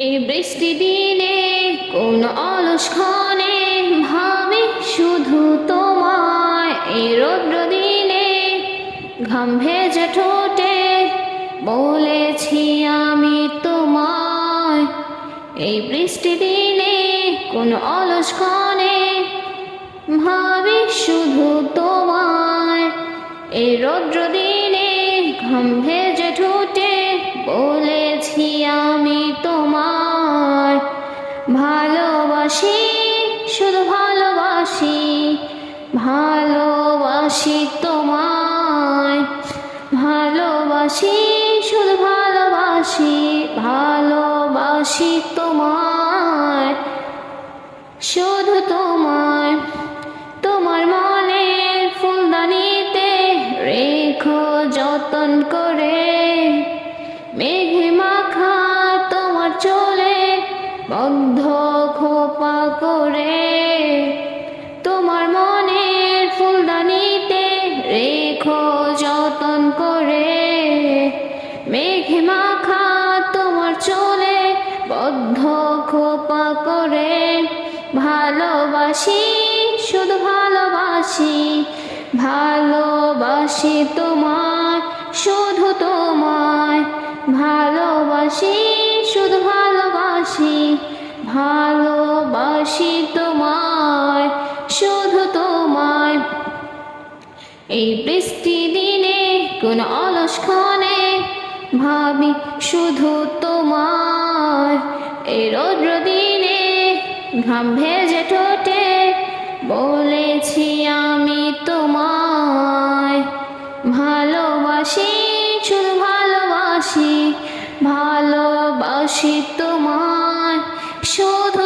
এই বৃষ্টি দিনে কোন অলস ক্ষণে ভাবি শুধু তোমায়। এই রৌদ্র দিনে ঘাম ভেজে ঠোঁটে বলেছি আমি তোমায়। এই বৃষ্টি দিনে কোন অলস ক্ষণে ভাবি শুধু তোমায়। এই রৌদ্র দিনে ঘাম ভেজে ঠোঁটে বলেছি আমি তোমায়। ভালোবাসি শুধু ভালোবাসি, ভালোবাসি তোমায়। ভালোবাসি শুধু ভালোবাসি, ভালোবাসি তোমায়। শুধু তোমায়। তোমার মনের ফুলদানিতে রেখো যতন করে। মেঘে মাখা তোমার চলে বদ্ধ খোপা করে। তোমার মনের ফুলদানিতে রেখো যতন করে। মেঘে মাখা তোমার চলে বদ্ধ খোপা করে। ভালোবাসি শুধু ভালোবাসি, ভালোবাসি তোমায়। শুধু তোমায়। ভালোবাসি শুধু ভালোবাসি, ভালোবাসি তোমায়। শুধু তোমায়। এই বৃষ্টি দিনে কোন অলস ক্ষণে ভাবি শুধু তোমায়। এই রৌদ্র দিনে ঘাম ভেজে ঠোঁটে বলেছি আমি তোমায়। ভালোবাসি শুধু ভালোবাসি, ভালোবাসি তোমায়। শুধু